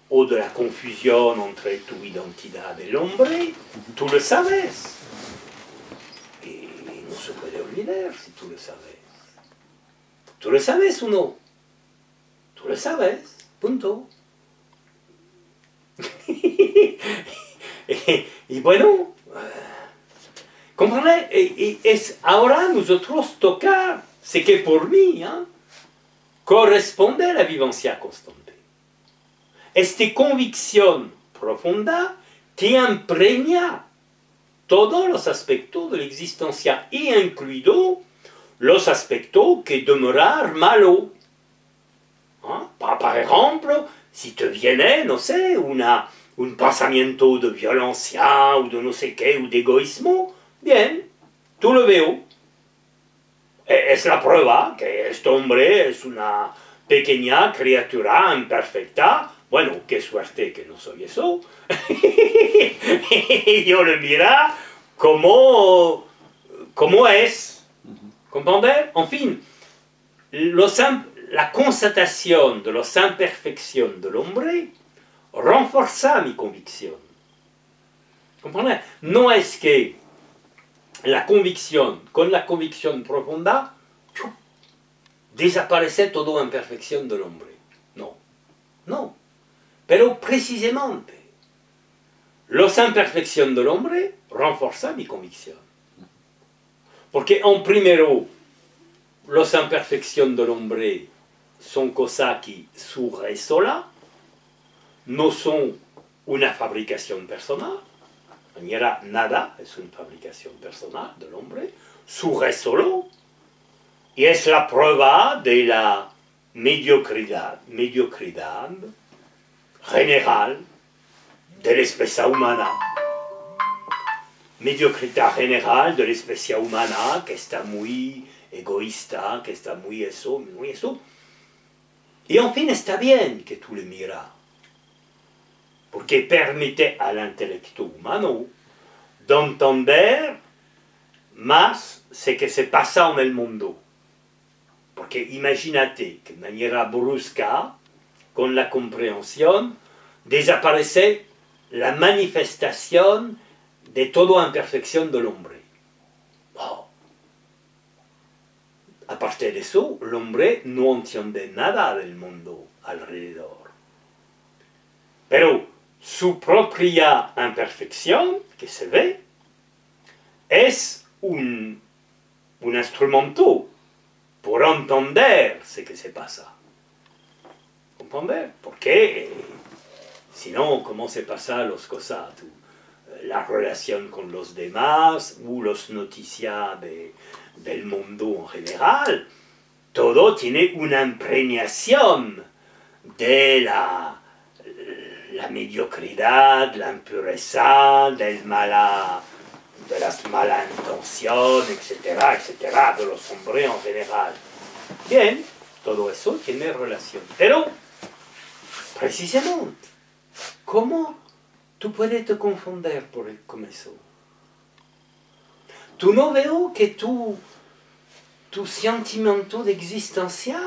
o de la confusión entre tu identidad del hombre. Tú lo sabes. Y no se puede olvidar si tú lo sabes. ¿Tú lo sabes o no? Tú lo sabes. Punto. y bueno, ¿comprende? Y es ahora nosotros tocar, sé que por mí, corresponde a la vivencia constante. Esta convicción profunda que impregna todos los aspectos de la existencia, incluido los aspectos que demorar malo. Par ejemplo, si te viene, no sé, un pensamiento de violencia o de no sé qué, o de egoísmo, bien, tú lo veo. Es la prueba que este hombre es una pequeña criatura imperfecta. Bueno, qué suerte que no soy eso. Yo lo mira como es. ¿Comprender? En fin, la constatación de las imperfecciones del hombre renforza mi convicción. ¿Comprende? No es que con la convicción profunda, desaparece toda imperfección del hombre. No, no. Pero precisamente, las imperfecciones del hombre renforzan mi convicción. Porque en primero, las imperfecciones del hombre son cosas que surgen solas, no son una fabricación personal. Nada es una fabricación personal del hombre, surge solo, y es la prueba de la mediocridad general de la especie humana. mediocridad general de la especie humana, que está muy egoísta, que está muy eso, muy eso. Y en fin, está bien que tú le miras, porque permite al intelecto humano de entender más lo que se pasa en el mundo. Porque imagínate que de manera brusca, con la comprensión, desaparece la manifestación de toda imperfección del hombre. Oh. Aparte de eso, el hombre no entiende nada del mundo alrededor. Pero su propia imperfección, que se ve, es un instrumento por entender lo que se pasa. ¿Comprender? Porque si no, ¿cómo se pasan las cosas? La relación con los demás o las noticias del mundo en general, todo tiene una impregnación de la mediocridad, la impureza, de las malas intenciones, etcétera, etcétera, de los hombres en general. Bien, todo eso tiene relación. Pero, precisamente, ¿cómo tú puedes te confundir con eso? ¿Tú no veo que tu sentimiento de existencia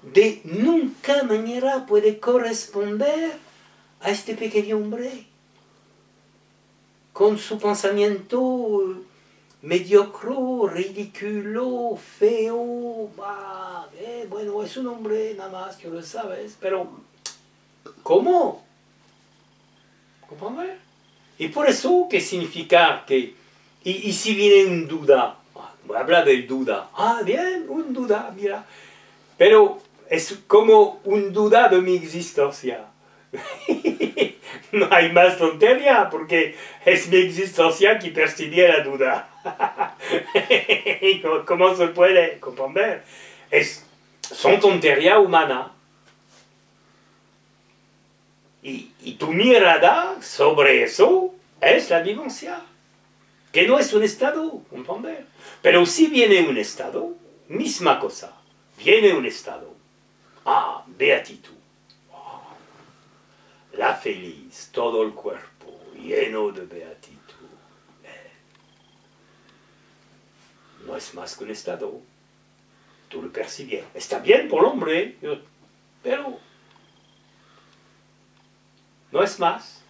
de nunca manera puede corresponder a este pequeño hombre? Con su pensamiento mediocre, ridículo, feo, bueno, es un hombre nada más, que lo sabes, pero ¿cómo? ¿Comprender? Y por eso, ¿qué significa que... Y si viene una duda, voy a hablar de duda, bien, una duda, mira, pero es como una duda de mi existencia. No hay más tontería, porque es mi existencia que percibe la duda. ¿Cómo se puede comprender? Son tonterías humanas. Y tu mirada sobre eso es la vivencia, que no es un estado, ¿comprender? Pero si viene un estado, misma cosa, viene un estado, beatitud. La feliz, todo el cuerpo lleno de beatitud. No es más que un estado. Tú lo percibes. Está bien por el hombre, pero no es más.